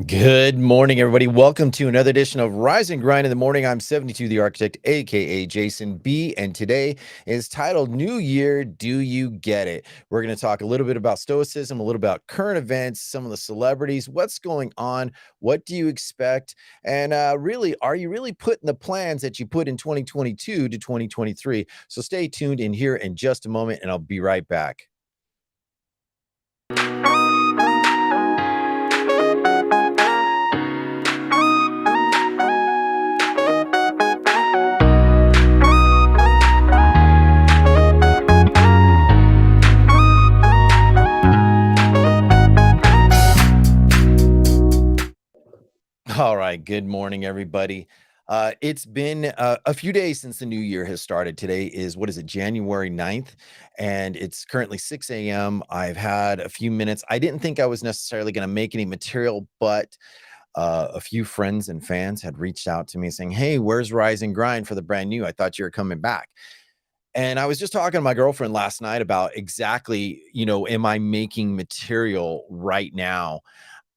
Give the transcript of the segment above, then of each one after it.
Good morning, everybody. Welcome to another edition of Rise and Grind in the Morning. I'm 72 the Architect, aka Jason B. And today is titled New Year, Do You Get It? We're going to talk a little bit about Stoicism, a little about current events, some of the celebrities, what's going on, what do you expect? And really, are you really putting the plans that you put in 2022 to 2023? So stay tuned in here in just a moment, and I'll be right back. All right. Good morning, everybody. It's been a few days since the new year has started. Today is, what is it, January 9th, and it's currently 6 a.m. I've had a few minutes. I didn't think I was necessarily going to make any material, but a few friends and fans had reached out to me saying, "Hey, where's Rise and Grind for the brand new? I thought you were coming back." And I was just talking to my girlfriend last night about exactly, am I making material right now?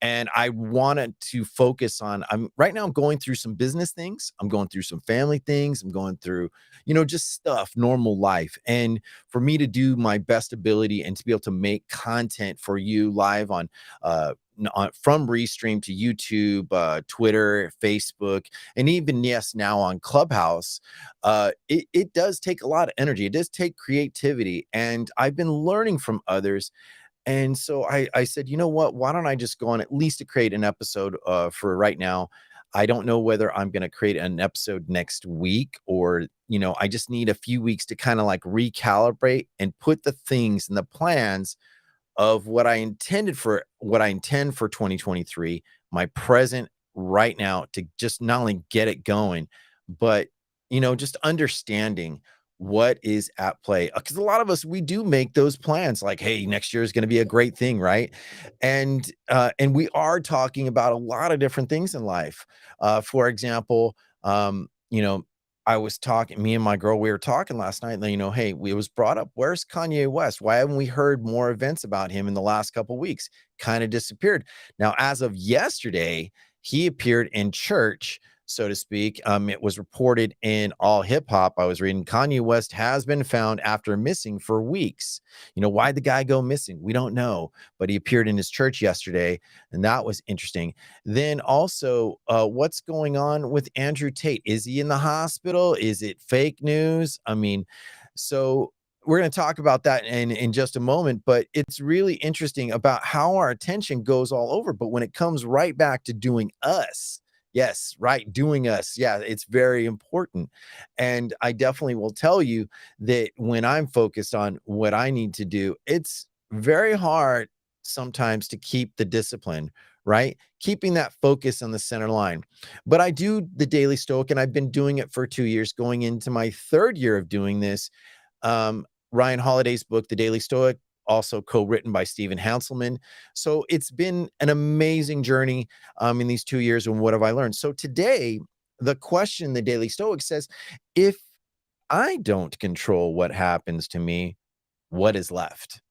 And I wanted to focus on I'm going through some business things. I'm going through some family things. I'm going through, just stuff, normal life. And for me to do my best ability and to be able to make content for you live from Restream to YouTube, Twitter, Facebook, and even yes, now on Clubhouse, it does take a lot of energy. It does take creativity. And I've been learning from others, and so I said, you know what? Why don't I just go on at least to create an episode for right now? I don't know whether I'm going to create an episode next week or, I just need a few weeks to kind of like recalibrate and put the things and the plans of what I intend for 2023, my present right now, to just not only get it going, but just understanding what is at play. Because a lot of us, we do make those plans like, hey, next year is going to be a great thing, right? And we are talking about a lot of different things in life. For example, I was talking, me and my girl, we were talking last night, and hey, it was brought up, where's Kanye West? Why haven't we heard more events about him in the last couple weeks? Kind of disappeared. Now, as of yesterday, he appeared in church, so to speak. It was reported in All Hip Hop. I was reading Kanye West has been found after missing for weeks. Why'd the guy go missing? We don't know, but he appeared in his church yesterday, and that was interesting. Then also, what's going on with Andrew Tate? Is he in the hospital? Is it fake news? I mean, so we're going to talk about that in just a moment, but it's really interesting about how our attention goes all over. But when it comes right back to doing us, yes, right, doing us, yeah, it's very important. And I definitely will tell you that when I'm focused on what I need to do, it's very hard sometimes to keep the discipline, right? Keeping that focus on the center line. But I do the Daily Stoic, and I've been doing it for 2 years, going into my third year of doing this. Ryan Holiday's book, The Daily Stoic, also co-written by Stephen Hanselman. So it's been an amazing journey in these 2 years. And what have I learned? So today, the question, The Daily Stoic says, if I don't control what happens to me, what is left?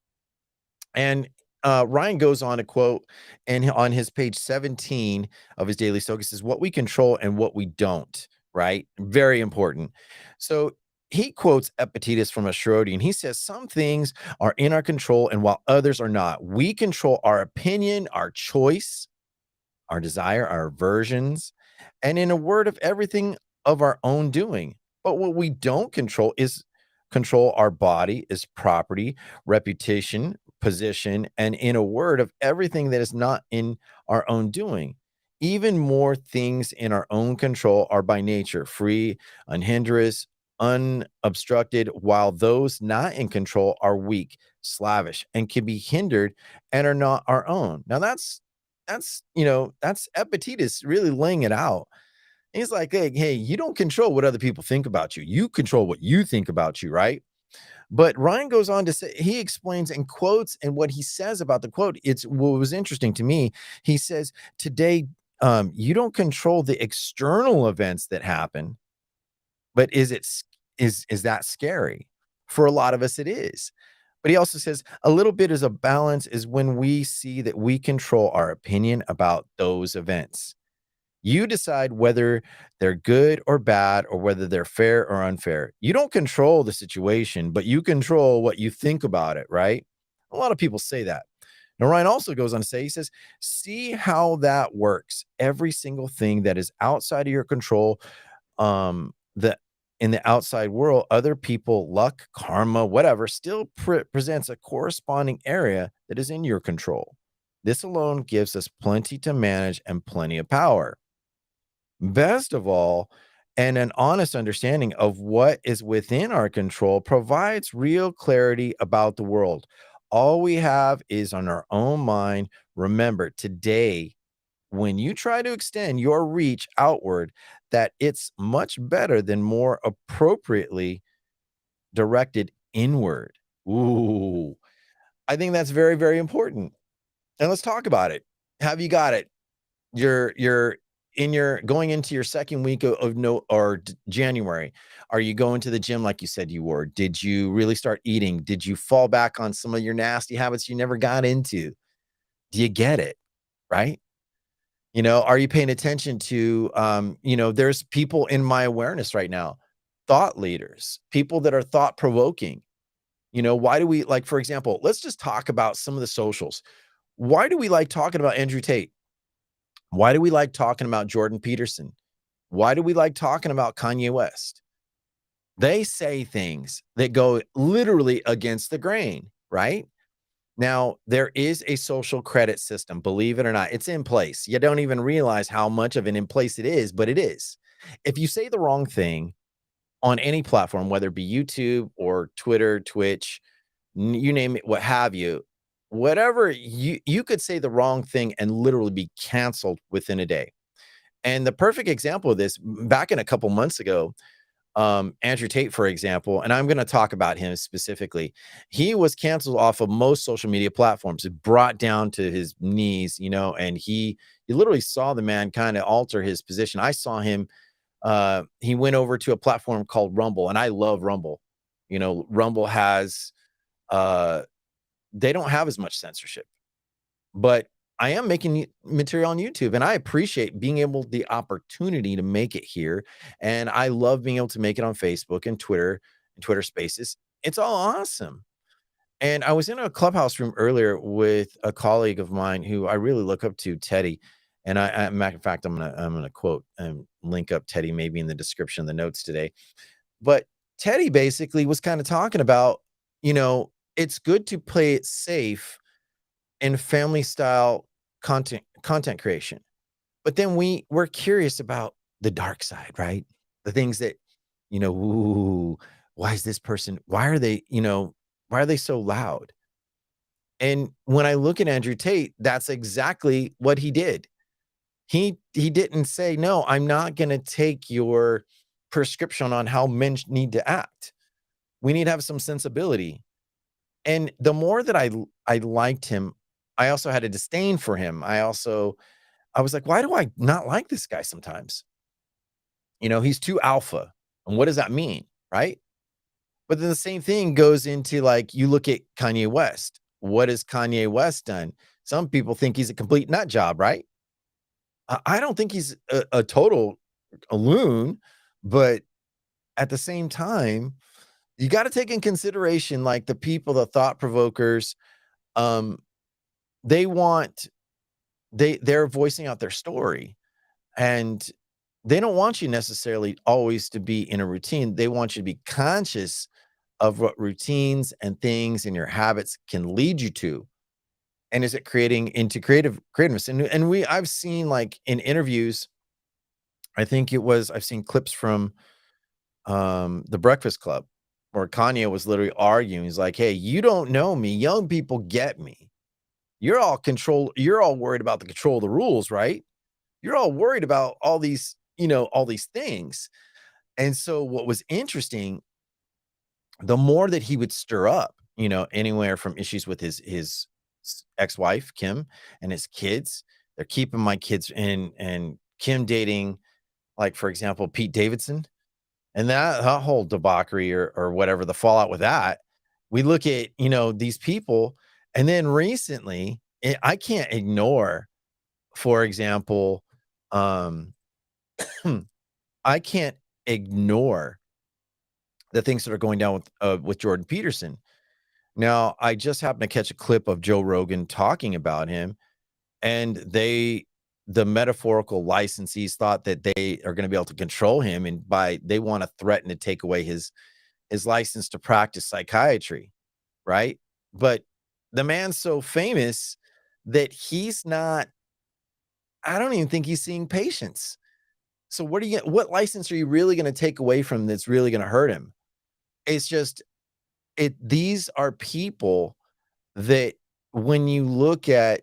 And Ryan goes on to quote, and on his page 17 of his Daily Stoic, says, what we control and what we don't, right? Very important. So he quotes Epictetus from Astrology, and he says, some things are in our control, and while others are not. We control our opinion, our choice, our desire, our aversions, and in a word of everything of our own doing. But what we don't control is control our body, is property, reputation, position, and in a word of everything that is not in our own doing. Even more things in our own control are by nature free, unhindered, unobstructed, while those not in control are weak, slavish, and can be hindered and are not our own. Now that's Epictetus really laying it out. He's like, hey, you don't control what other people think about you. You control what you think about you, right? But Ryan goes on to say, he explains and quotes, and what he says about the quote, it's what was interesting to me. He says, today, you don't control the external events that happen, but is that scary? For a lot of us, it is. But he also says a little bit is a balance is when we see that we control our opinion about those events. You decide whether they're good or bad or whether they're fair or unfair. You don't control the situation, but you control what you think about it, right? A lot of people say that. Now, Ryan also goes on to say, he says, see how that works. Every single thing that is outside of your control, the in the outside world, other people, luck, karma, whatever, still presents a corresponding area that is in your control. This alone gives us plenty to manage and plenty of power. Best of all, and an honest understanding of what is within our control provides real clarity about the world. All we have is on our own mind. Remember, today, when you try to extend your reach outward, that it's much better than more appropriately directed inward. Ooh, I think that's very, very important. And let's talk about it. Have you got it? You're in your going into your second week of no or January. Are you going to the gym like you said you were? Did you really start eating? Did you fall back on some of your nasty habits you never got into? Do you get it? Right? Are you paying attention to, there's people in my awareness right now, thought leaders, people that are thought provoking. Why do we like, for example, let's just talk about some of the socials. Why do we like talking about Andrew Tate? Why do we like talking about Jordan Peterson? Why do we like talking about Kanye West? They say things that go literally against the grain, right? Now, there is a social credit system, believe it or not. It's in place. You don't even realize how much of an in place it is, but it is. If you say the wrong thing on any platform, whether it be YouTube or Twitter, Twitch, you name it, what have you, whatever you could say the wrong thing and literally be canceled within a day. And the perfect example of this, back in a couple months ago, Andrew Tate, for example, and I'm going to talk about him specifically. He was canceled off of most social media platforms, brought down to his knees, and you literally saw the man kind of alter his position. I saw him. He went over to a platform called Rumble, and I love Rumble. Rumble has they don't have as much censorship, but I am making material on YouTube, and I appreciate being able the opportunity to make it here, and I love being able to make it on Facebook and Twitter Spaces. It's all awesome. And I was in a clubhouse room earlier with a colleague of mine who I really look up to, Teddy. And matter of fact, I'm gonna quote and link up Teddy maybe in the description of the notes today. But Teddy basically was kind of talking about, it's good to play it safe in family style content creation. But then we're curious about the dark side, right? The things that, ooh, why is this person, why are they so loud? And when I look at Andrew Tate, that's exactly what he did. He didn't say, "No, I'm not gonna take your prescription on how men need to act. We need to have some sensibility." And the more that I liked him, I also had a disdain for him. I was like, "Why do I not like this guy sometimes?" He's too alpha. And what does that mean, right? But then the same thing goes into, like, you look at Kanye West. What has Kanye West done? Some people think he's a complete nut job, right? I don't think he's a total a loon, but at the same time, you gotta take in consideration, like, the people, the thought provokers, um, they want they're voicing out their story, and they don't want you necessarily always to be in a routine. They want you to be conscious of what routines and things and your habits can lead you to. And is it creating into creativeness? And I've seen, like, in interviews, I've seen clips from The Breakfast Club where Kanye was literally arguing. He's like, "Hey, you don't know me. Young people get me. You're all worried about the control of the rules, right? You're all worried about all these things." And so what was interesting, the more that he would stir up, anywhere from issues with his ex-wife, Kim, and his kids. They're keeping my kids in, and Kim dating, like, for example, Pete Davidson, and that whole debauchery or whatever, the fallout with that. We look at, these people, and then recently, I can't ignore, for example, um, I can't ignore the things that are going down with Jordan Peterson. Now, I just happened to catch a clip of Joe Rogan talking about him, and the metaphorical licensees thought that they are gonna be able to control him, and they wanna threaten to take away his license to practice psychiatry, right? But the man's so famous that he's not I don't even think he's seeing patients. So what license are you really gonna take away from that's really gonna hurt him? It's just these are people that when you look at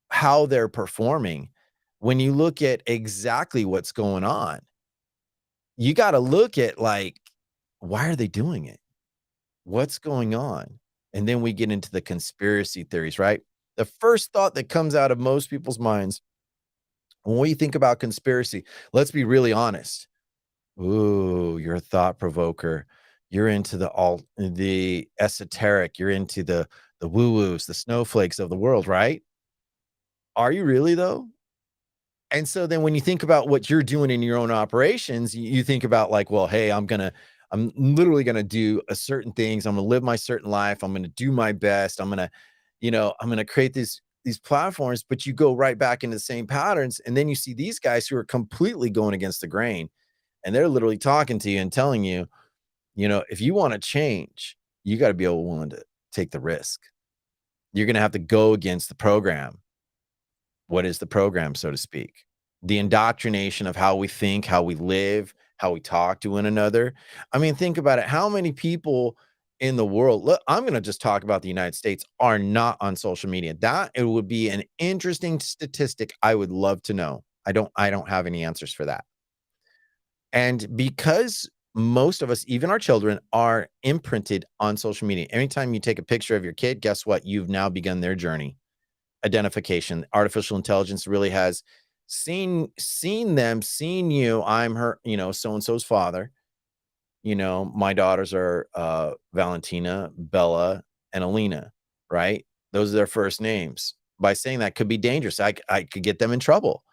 how they're performing, when you look at exactly what's going on, you gotta look at, like, why are they doing it? What's going on? And then we get into the conspiracy theories, right? The first thought that comes out of most people's minds when we think about conspiracy, let's be really honest. Ooh, you're a thought provoker. You're into the esoteric. You're into the woo-woos, the snowflakes of the world, right? Are you really though? And so then when you think about what you're doing in your own operations, you think about like, well, hey, I'm literally gonna do a certain things. I'm gonna live my certain life. I'm gonna do my best. I'm gonna create these platforms, but you go right back into the same patterns. And then you see these guys who are completely going against the grain, and they're literally talking to you and telling you, if you want to change, you got to be able willing to take the risk. You're gonna have to go against the program. What is the program, so to speak? The indoctrination of how we think, how we live, how we talk to one another. I mean, think about it. How many people in the world, look, I'm going to just talk about the United States, are not on social media? That it would be an interesting statistic. I would love to know. I don't have any answers for that. And because most of us, even our children, are imprinted on social media. Anytime you take a picture of your kid, guess what? You've now begun their journey. Identification. Artificial intelligence really has seen them, seen you. I'm her, so and so's father. My daughters are Valentina, Bella, and Alina, right? Those are their first names. By saying that could be dangerous. I could get them in trouble.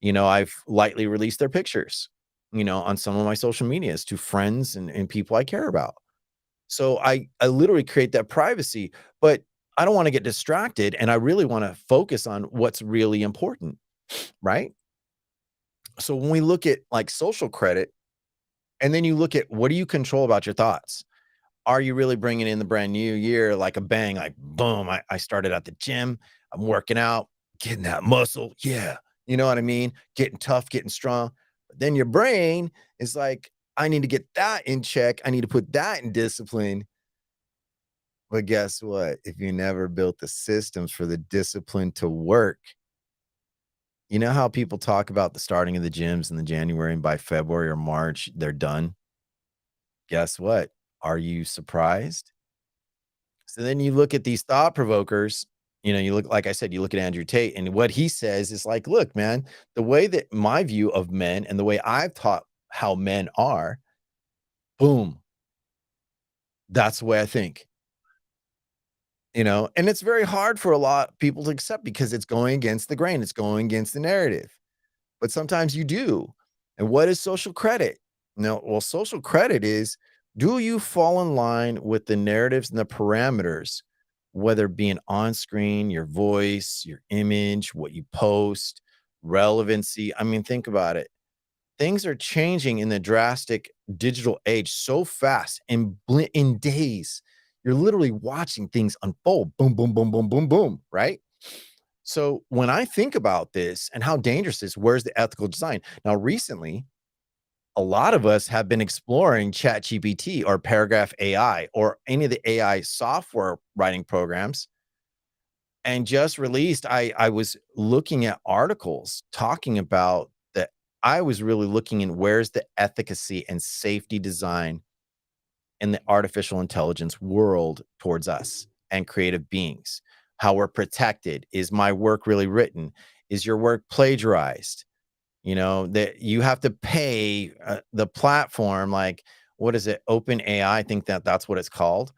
I've lightly released their pictures, on some of my social medias to friends and people I care about. So I literally create that privacy, but I don't wanna get distracted, and I really wanna focus on what's really important, right? So when we look at, like, social credit, and then you look at what do you control about your thoughts? Are you really bringing in the brand new year like a bang, like, boom, I started at the gym, I'm working out, getting that muscle, yeah, you know what I mean? Getting tough, getting strong. But then your brain is like, "I need to get that in check, I need to put that in discipline." But guess what? If you never built the systems for the discipline to work, you know how people talk about the starting of the gyms in the January and by February or March, they're done? Guess what? Are you surprised? So then you look at these thought provokers, you look, like I said, you look at Andrew Tate, and what he says is like, look, man, the way that my view of men and the way I've taught how men are, boom, that's the way I think. And it's very hard for a lot of people to accept because it's going against the grain, it's going against the narrative. But sometimes you do. And what is social credit? No, well, social credit is, do you fall in line with the narratives and the parameters, whether being on screen, your voice, your image, what you post, relevancy? I mean, think about it. Things are changing in the drastic digital age so fast in days. You're literally watching things unfold. Boom, boom, boom, boom, boom, boom, right? So when I think about this and how dangerous this, where's the ethical design? Now, recently, a lot of us have been exploring ChatGPT or Paragraph AI or any of the AI software writing programs. And just released, I was looking at articles talking about that. I was really looking in where's the efficacy and safety design in the artificial intelligence world towards us and creative beings. How we're protected. Is my work really written? Is your work plagiarized? That you have to pay the platform, like, what is it? Open AI. I think that's what it's called.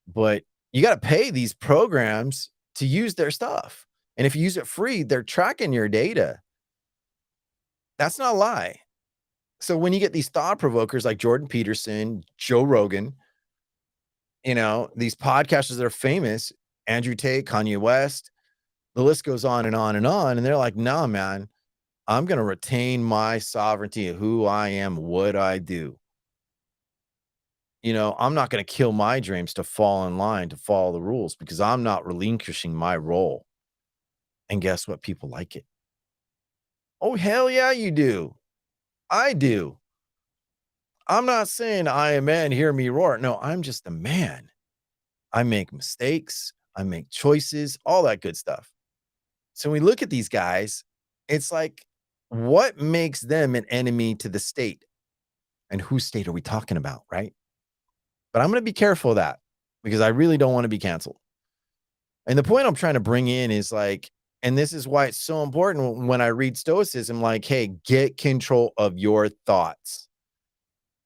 but you gotta pay these programs to use their stuff. And if you use it free, they're tracking your data. That's not a lie. So when you get these thought provokers like Jordan Peterson, Joe Rogan, these podcasters that are famous, Andrew Tate, Kanye West, the list goes on and on and on. And they're like, nah, man, I'm going to retain my sovereignty of who I am, what I do. I'm not going to kill my dreams to fall in line, to follow the rules because I'm not relinquishing my role. And guess what? People like it. Oh, hell yeah, you do. I do. I'm not saying I am man, hear me roar. No, I'm just a man. I make mistakes, I make choices, all that good stuff. So when we look at these guys, it's like, what makes them an enemy to the state? And whose state are we talking about, right? But I'm going to be careful of that because I really don't want to be canceled. And the point I'm trying to bring in is like, and this is why it's so important when I read Stoicism, like, hey, get control of your thoughts.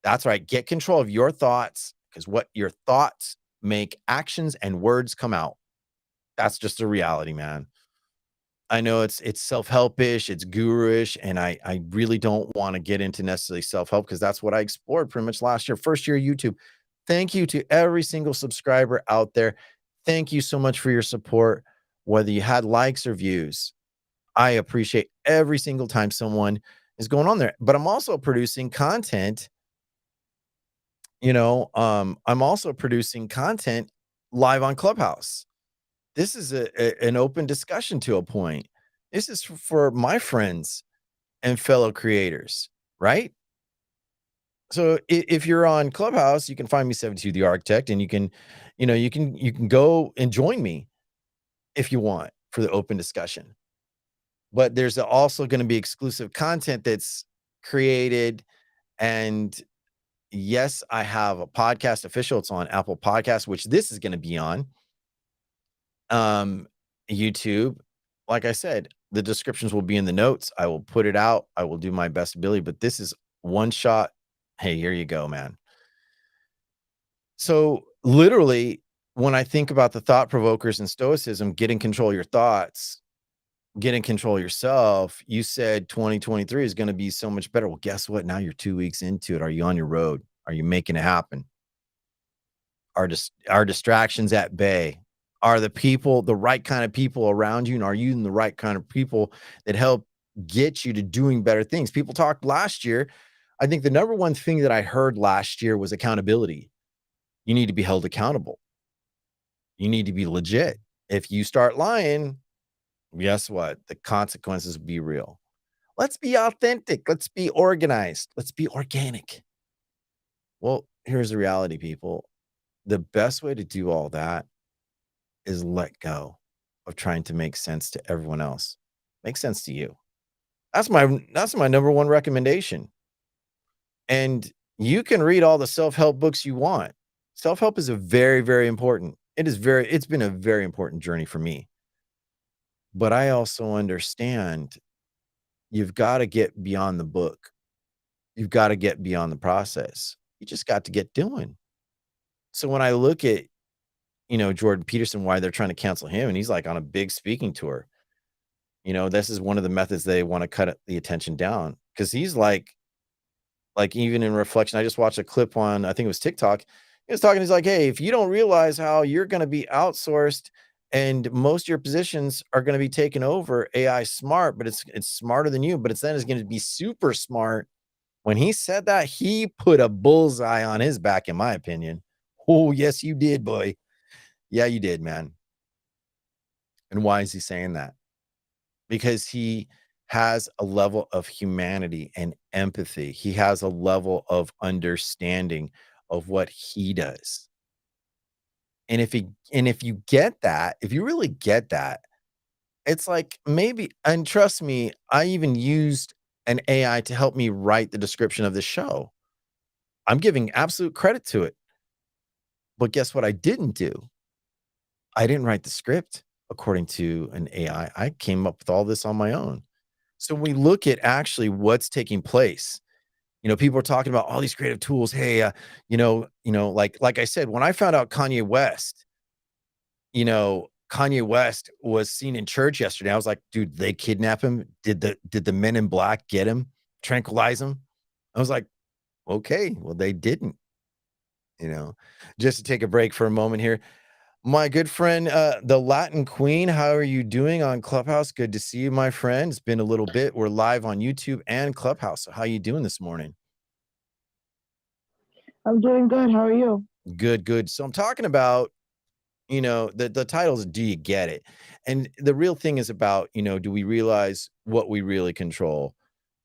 That's right. Get control of your thoughts because what your thoughts make actions and words come out. That's just a reality, man. I know it's self-helpish, it's guru-ish, and I really don't wanna get into necessarily self-help because that's what I explored pretty much last year, first year of YouTube. Thank you to every single subscriber out there. Thank you so much for your support, whether you had likes or views. I appreciate every single time someone is going on there, but I'm also producing content, I'm also producing content live on Clubhouse. This is an open discussion to a point. This is for my friends and fellow creators, right? So if you're on Clubhouse, you can find me 72 the Architect, and you can go and join me if you want for the open discussion. But there's also going to be exclusive content that's created. And yes, I have a podcast official. It's on Apple Podcasts, which this is going to be on. YouTube, like I said, the descriptions will be in the notes. I will put it out. I will do my best ability, but this is one shot. Hey, here you go, man. So literally, when I think about the thought provokers and stoicism, get in control of your thoughts, get in control of yourself. You said 2023 is going to be so much better. Well, guess what? Now you're 2 weeks into it. Are you on your road? Are you making it happen? Are distractions at bay? Are the people the right kind of people around you? And are you in the right kind of people that help get you to doing better things? People talked last year. I think the number one thing that I heard last year was accountability. You need to be held accountable. You need to be legit. If you start lying, guess what? The consequences will be real. Let's be authentic. Let's be organized. Let's be organic. Well, here's the reality, people. The best way to do all that is let go of trying to make sense to everyone else. Make sense to you. That's my number one recommendation. And you can read all the self-help books you want. Self-help is a very, very important. It's been a very important journey for me. But I also understand you've got to get beyond the book. You've got to get beyond the process. You just got to get doing. So when I look at, Jordan Peterson, why they're trying to cancel him, and he's like on a big speaking tour. This is one of the methods they want to cut the attention down because he's like even in reflection, I just watched a clip on, I think it was TikTok. He was talking, he's like, hey, if you don't realize how you're going to be outsourced and most of your positions are going to be taken over, AI smart, but it's smarter than you, but it's going to be super smart. When he said that, he put a bullseye on his back, in my opinion. Oh, yes, you did, boy. Yeah, you did, man. And why is he saying that? Because he has a level of humanity and empathy. He has a level of understanding of what he does. And if you get that, if you really get that, it's like maybe, and trust me, I even used an AI to help me write the description of the show. I'm giving absolute credit to it. But guess what I didn't do? I didn't write the script according to an AI. I came up with all this on my own. So we look at actually what's taking place. People are talking about all these creative tools. Hey, like I said, when I found out Kanye West was seen in church yesterday, I was like, dude, they kidnap him? Did the men in black get him, tranquilize him? I was like, okay, well, they didn't, you know. Just to take a break for a moment here. My good friend, the Latin Queen, how are you doing on Clubhouse? Good to see you, my friend. It's been a little bit. We're live on YouTube and Clubhouse. So how you doing this morning? I'm doing good. How are you? Good, good. So I'm talking about, the title is Do You Get It? And the real thing is about, do we realize what we really control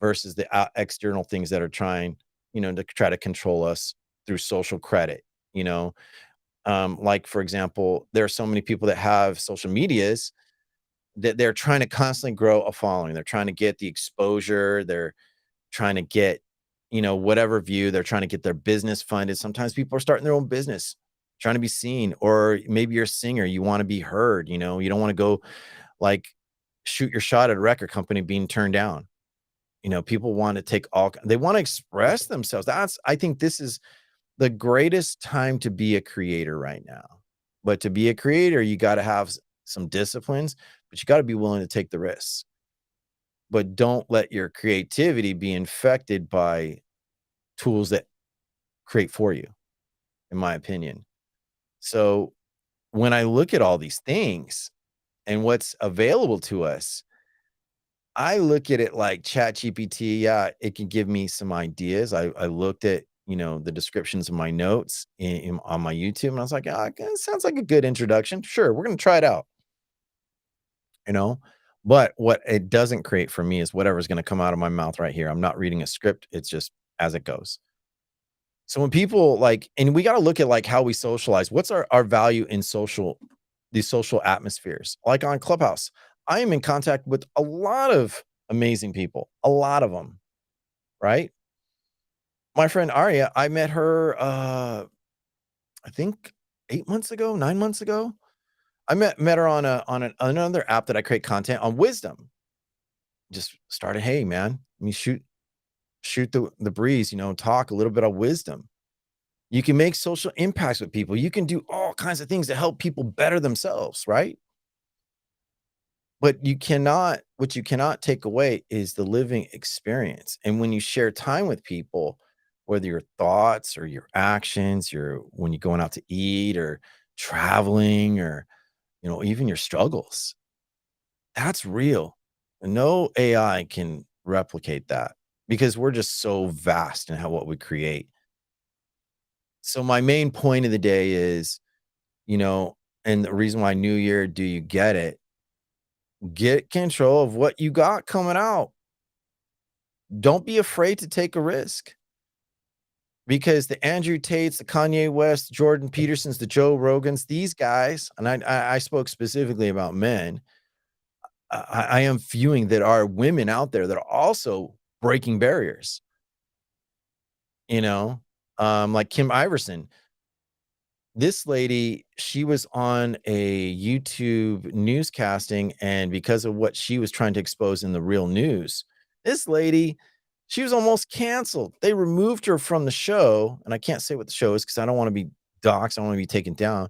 versus the external things that are trying, to try to control us through social credit, you know? Like, for example, there are so many people that have social medias that they're trying to constantly grow a following. They're trying to get the exposure. They're trying to get, whatever view. They're trying to get their business funded. Sometimes people are starting their own business, trying to be seen. Or maybe you're a singer, you want to be heard, you don't want to go like shoot your shot at a record company being turned down. People want to they want to express themselves. I think this is the greatest time to be a creator right now. But to be a creator, you got to have some disciplines, but you got to be willing to take the risks. But don't let your creativity be infected by tools that create for you, in my opinion. So when I look at all these things and what's available to us, I look at it like ChatGPT. Yeah, it can give me some ideas. I looked at, the descriptions of my notes on my YouTube, and I was like, it sounds like a good introduction. Sure, we're going to try it out, you know. But what it doesn't create for me is whatever's going to come out of my mouth right here. I'm not reading a script. It's just as it goes. So when people like, and we got to look at like how we socialize. What's our value in these social atmospheres? Like on Clubhouse, I am in contact with a lot of amazing people, a lot of them, right? My friend Aria, I met her, I think 8 months ago, 9 months ago. I met her another app that I create content on wisdom. Just started, hey man, let me shoot the breeze, talk a little bit of wisdom. You can make social impacts with people. You can do all kinds of things to help people better themselves, right? But what you cannot take away is the living experience. And when you share time with people, whether your thoughts or your actions, when you're going out to eat or traveling or, even your struggles, that's real. No AI can replicate that because we're just so vast in what we create. So my main point of the day is, you know, and the reason why New Year, do you get it? Get control of what you got coming out. Don't be afraid to take a risk because the Andrew Tates, the Kanye West, Jordan Petersons, the Joe Rogans, these guys, and I spoke specifically about men. I am viewing that are women out there that are also breaking barriers, you know, like Kim Iverson. This lady, she was on a YouTube newscasting, and because of what she was trying to expose in the real news, this lady, she was almost canceled. They removed her from the show, and I can't say what the show is because I don't want to be doxxed. I don't want to be taken down.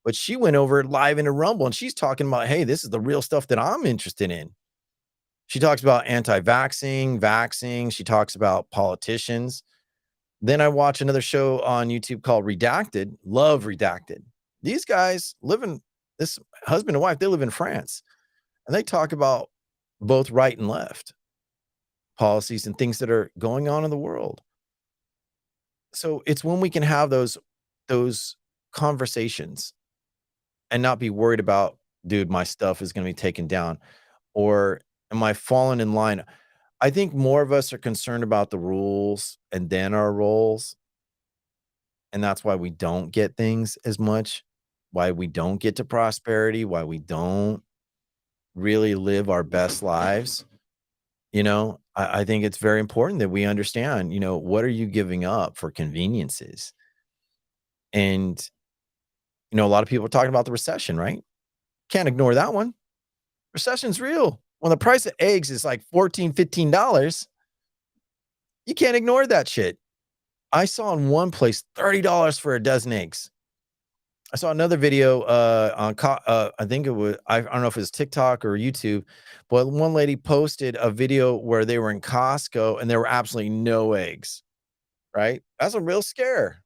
But she went over live in a Rumble, and she's talking about, hey, this is the real stuff that I'm interested in. She talks about anti-vaxxing, vaxxing. She talks about politicians. Then I watch another show on YouTube called Redacted. Love Redacted. These guys live in this husband and wife, they live in France. And they talk about both right and left policies and things that are going on in the world. So it's when we can have those conversations and not be worried about, dude, my stuff is going to be taken down or am I falling in line? I think more of us are concerned about the rules and then our roles. And that's why we don't get things as much, why we don't get to prosperity, why we don't really live our best lives. I think it's very important that we understand, what are you giving up for conveniences? And, a lot of people are talking about the recession, right? Can't ignore that one. Recession's real. When the price of eggs is like $14, $15, You can't ignore that shit. I saw in one place $30 for a dozen eggs. I saw another video, on I think it was I don't know if it was TikTok or YouTube, but one lady posted a video where they were in Costco and there were absolutely no eggs, right? That's a real scare.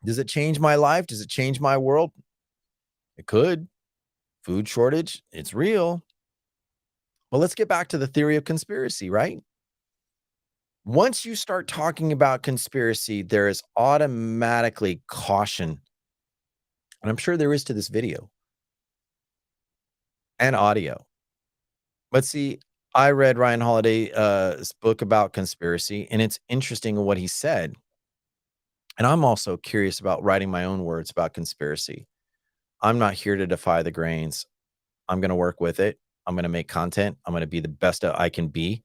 Does it change my life? Does it change my world? It could. Food shortage, it's real. But let's get back to the theory of conspiracy, right? Once you start talking about conspiracy, there is automatically caution. And I'm sure there is to this video and audio. But see, I read Ryan Holiday's book about conspiracy, and it's interesting what he said. And I'm also curious about writing my own words about conspiracy. I'm not here to defy the grains. I'm going to work with it. I'm going to make content. I'm going to be the best I can be.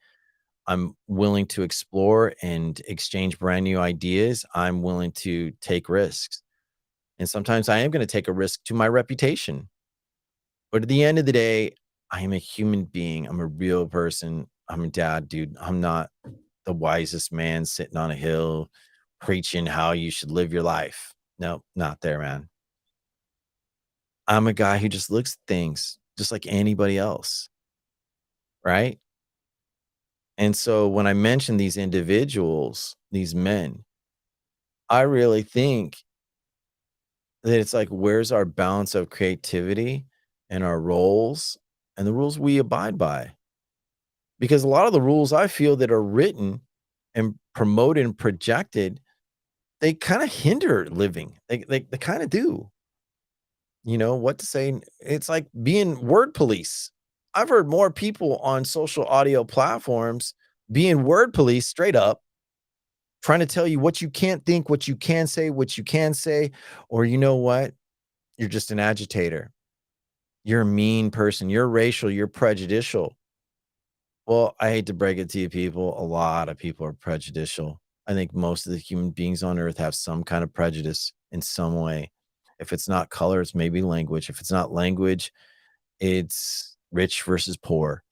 I'm willing to explore and exchange brand new ideas. I'm willing to take risks. And sometimes I am going to take a risk to my reputation. But at the end of the day, I am a human being. I'm a real person. I'm a dad, dude. I'm not the wisest man sitting on a hill preaching how you should live your life. No, not there, man. I'm a guy who just looks at things just like anybody else. Right. And so when I mention these individuals, these men, I really think that it's like, where's our balance of creativity and our roles and the rules we abide by? Because a lot of the rules I feel that are written and promoted and projected, they kind of hinder living. They kind of do. You know what to say? It's like being word police. I've heard more people on social audio platforms being word police straight up, trying to tell you what you can't think, what you can say, what you can say, or you know what? You're just an agitator. You're a mean person. You're racial. You're prejudicial. Well, I hate to break it to you people. A lot of people are prejudicial. I think most of the human beings on earth have some kind of prejudice in some way. If it's not color, it's maybe language. If it's not language, it's rich versus poor.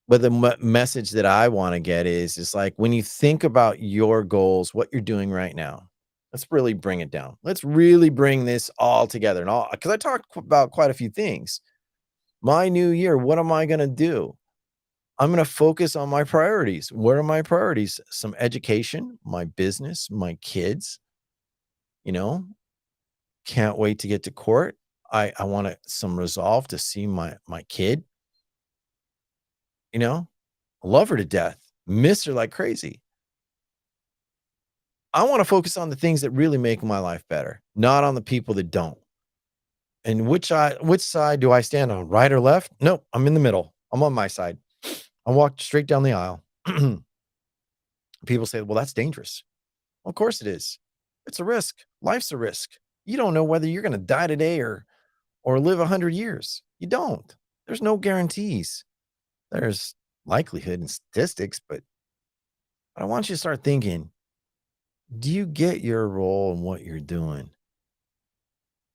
But the message that I want to get is like when you think about your goals, what you're doing right now, let's really bring it down. Let's really bring this all together and all because I talked about quite a few things. My new year, what am I going to do? I'm going to focus on my priorities. What are my priorities? Some education, my business, my kids, you know, can't wait to get to court. I want some resolve to see my kid, you know, love her to death, miss her like crazy. I want to focus on the things that really make my life better, not on the people that don't. And which side do I stand on? Right or left? Nope, I'm in the middle. I'm on my side. I walked straight down the aisle. People say, "Well, that's dangerous." Well, of course it is. It's a risk. Life's a risk. You don't know whether you're going to die today or live 100 years. You don't. There's no guarantees. There's likelihood and statistics, but I want you to start thinking, do you get your role in what you're doing?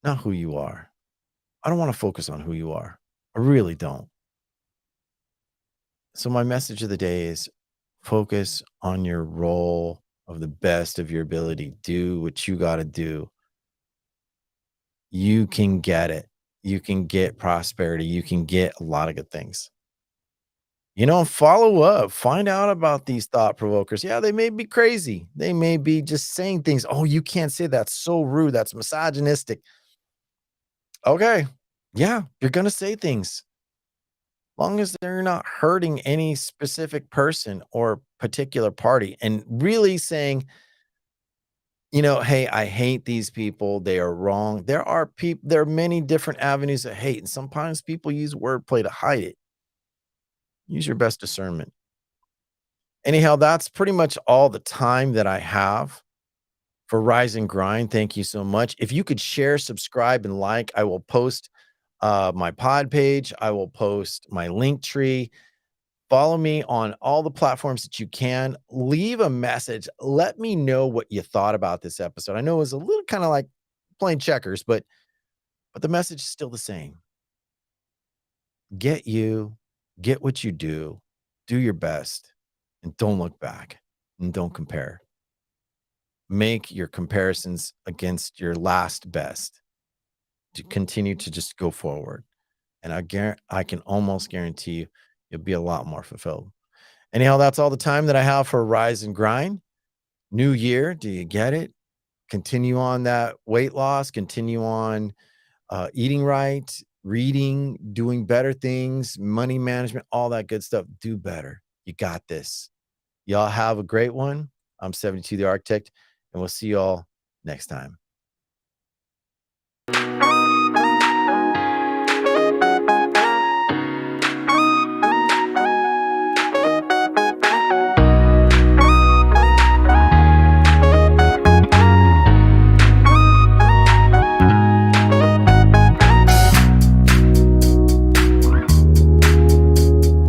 Not who you are. I don't want to focus on who you are. I really don't. So my message of the day is focus on your role of the best of your ability. Do what you got to do. You can get it. You can get prosperity. You can get a lot of good things. Follow up, find out about these thought provokers. Yeah, they may be crazy. They may be just saying things. Oh, you can't say that's so rude. That's misogynistic. Okay. Yeah, you're going to say things. Long as they're not hurting any specific person or particular party and really saying, hey, I hate these people. They are wrong. There are many different avenues of hate. And sometimes people use wordplay to hide it. Use your best discernment. Anyhow, that's pretty much all the time that I have for Rise and Grind. Thank you so much. If you could share, subscribe, and like, I will post my pod page. I will post my link tree. Follow me on all the platforms that you can. Leave a message. Let me know what you thought about this episode. I know it was a little kind of like playing checkers, but the message is still the same. Get you, get what you do your best. and don't look back and don't compare. Make your comparisons against your last best to continue to just go forward. And I can almost guarantee you, you'll be a lot more fulfilled. Anyhow, that's all the time that I have for Rise and Grind. New year, do you get it? Continue on that weight loss, continue on eating right, reading, doing better things, money management, all that good stuff. Do better. You got this. Y'all have a great one. I'm 72 the Architect, and we'll see y'all next time.